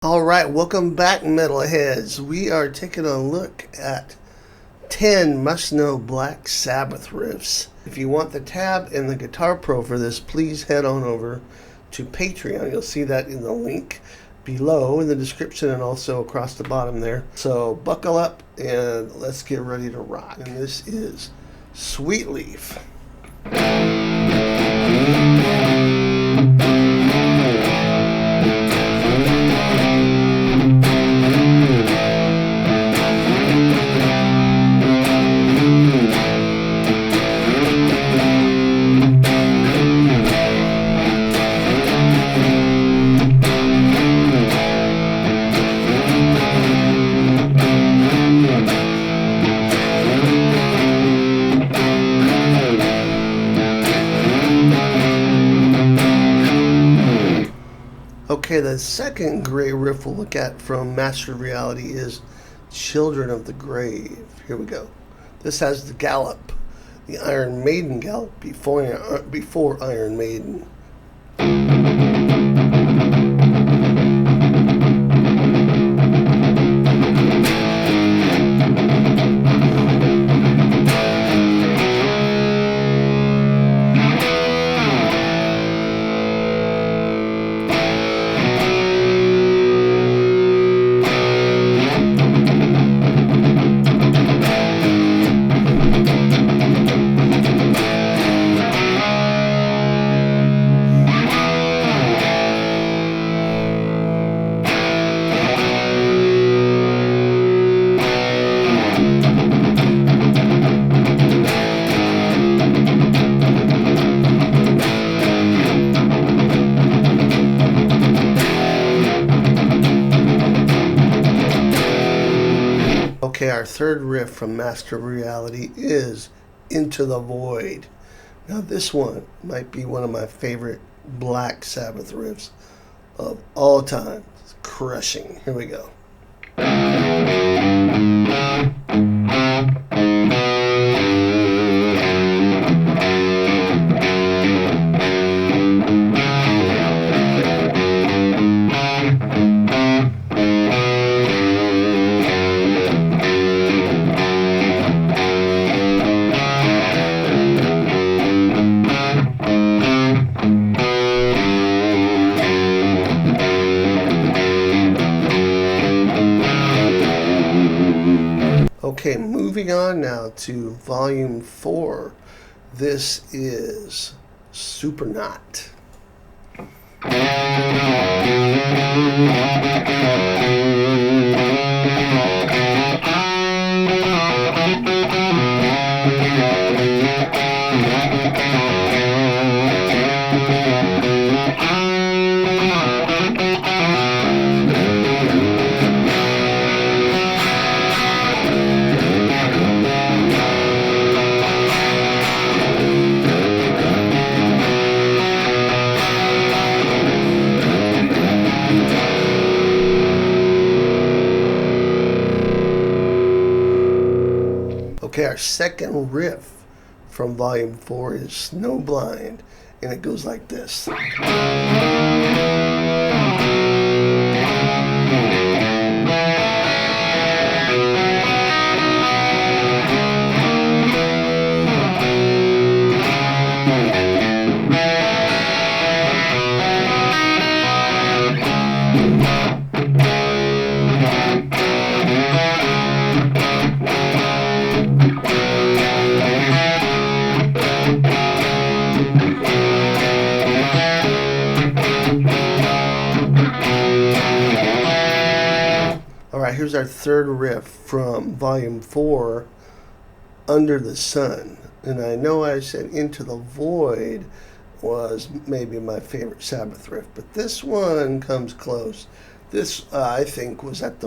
All right, welcome back, metalheads. We are taking a look at 10 must-know Black Sabbath riffs. If you want the tab and the Guitar Pro for this, please head on over to Patreon. You'll see that in the link below in the description and also across the bottom there. So buckle up and let's get ready to rock. And this is Sweet Leaf. Okay, the second gray riff we'll look at from Master of Reality is Children of the Grave. Here we go. This has the gallop, the Iron Maiden gallop before Iron Maiden. Okay, our third riff from Master of Reality is Into the Void. Now this one might be one of my favorite Black Sabbath riffs of all time. It's crushing. Here we go. Okay, moving on now to Volume 4. This is Supernaut. Okay, our second riff from Volume 4 is Snowblind, and it goes like this. Here's our third riff from Volume 4, Under the Sun. And I know I said Into the Void was maybe my favorite Sabbath riff, but this one comes close. This, I think, was at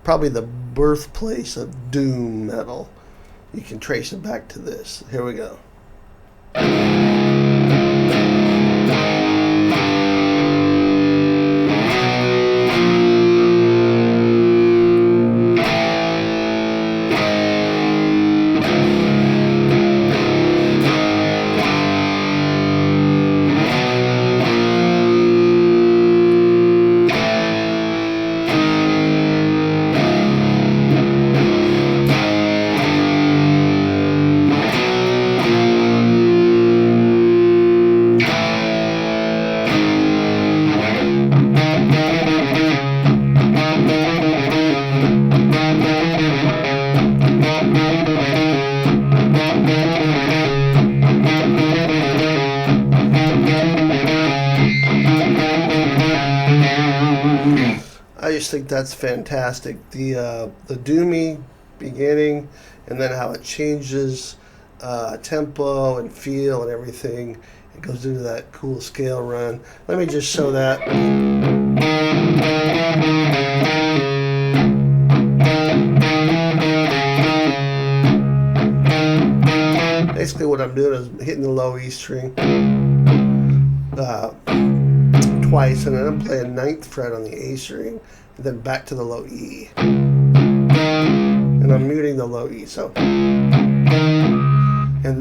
probably the birthplace of doom metal. You can trace it back to this. Here we go. I just think that's fantastic. The doomy beginning, and then how it changes tempo and feel and everything. It goes into that cool scale run. Let me just show that. Basically what I'm doing is hitting the low E string twice, and then I'm playing 9th fret on the A string, and then back to the low E. And I'm muting the low E, so. And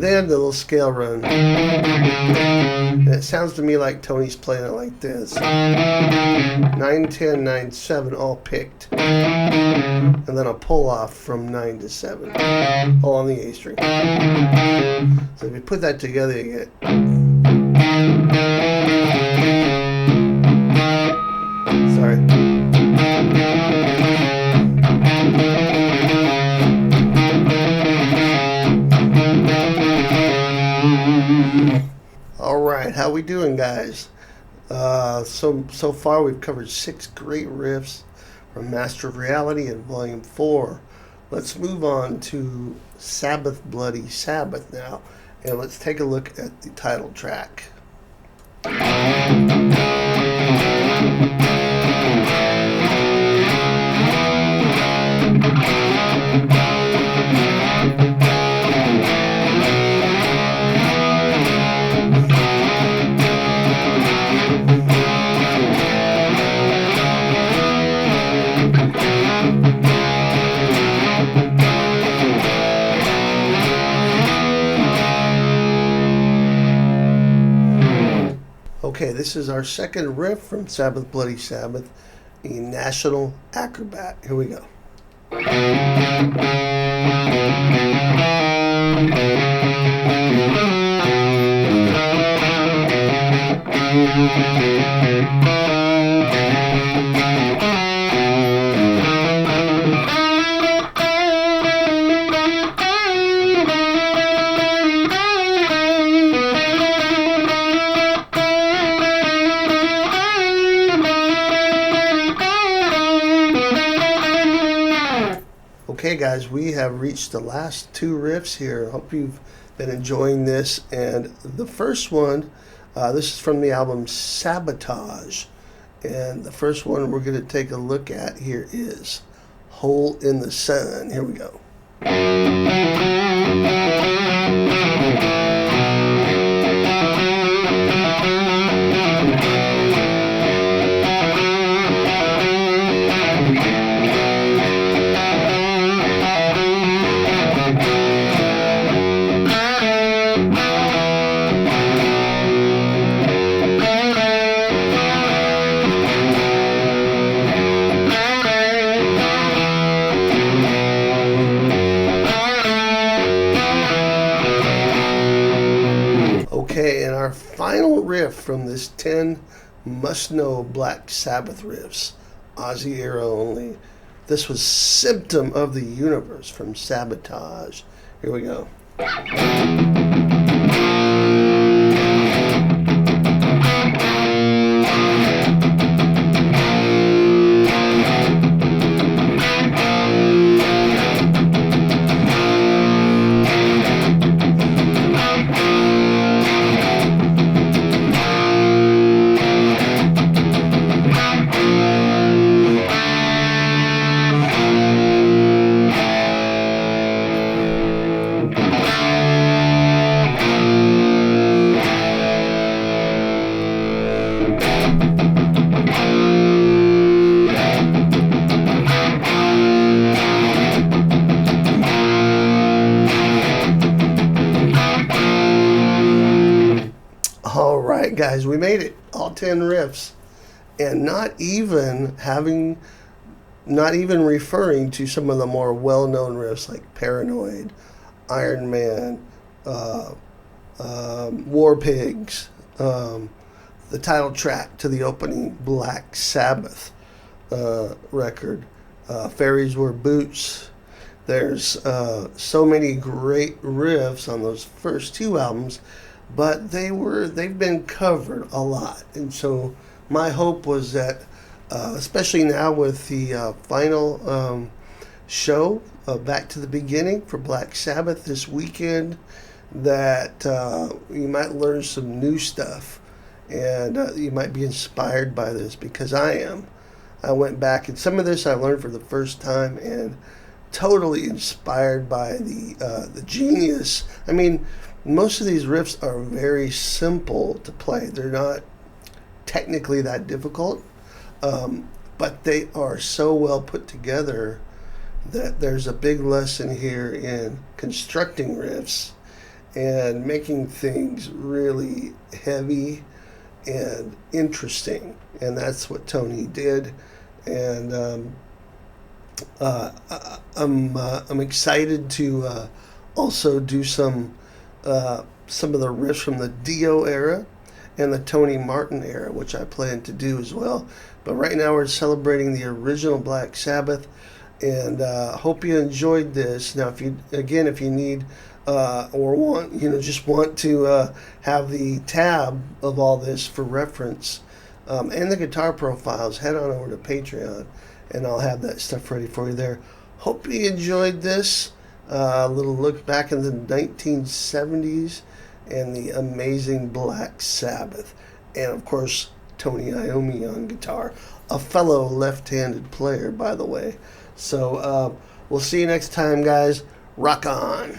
then the little scale run. And it sounds to me like Tony's playing it like this. 9, 10, 9, 7 all picked. And then a pull off from 9 to 7. All on the A string. So if you put that together, you get. Sorry. All right, how we doing, guys? So far we've covered 6 great riffs from Master of Reality in Volume 4. Let's move on to Sabbath Bloody Sabbath now, and let's take a look at the title track. Okay, this is our second riff from Sabbath Bloody Sabbath, the National Acrobat. Here we go. Okay guys, we have reached the last 2 riffs here. Hope you've been enjoying this. And the first one, this is from the album Sabotage. And the first one we're going to take a look at here is Hole in the Sun. Here we go. Okay, and our final riff from this 10 must-know Black Sabbath riffs, Aussie era only. This was Symptom of the Universe from Sabotage. Here we go. Alright guys, we made it. All 10 riffs. And not even referring to some of the more well-known riffs like Paranoid, Iron Man, War Pigs, the title track to the opening Black Sabbath record, Fairies Wear Boots. There's so many great riffs on those first 2 albums, but they've been covered a lot. And so my hope was that especially now with the final show, Back to the Beginning for Black Sabbath this weekend, that you might learn some new stuff, and you might be inspired by this, because I am. I went back, and some of this I learned for the first time, and totally inspired by the genius. I mean, most of these riffs are very simple to play. They're not technically that difficult, but they are so well put together that there's a big lesson here in constructing riffs and making things really heavy and interesting. And that's what Tony did. And I'm excited to also do some of the riffs from the Dio era and the Tony Martin era, which I plan to do as well. But right now we're celebrating the original Black Sabbath, and hope you enjoyed this. Now, if you need or want, just want to have the tab of all this for reference, and the guitar profiles, head on over to Patreon, and I'll have that stuff ready for you there. Hope you enjoyed this little look back in the 1970s and the amazing Black Sabbath. And of course, Tony Iommi on guitar, a fellow left-handed player, by the way. So we'll see you next time, guys. Rock on.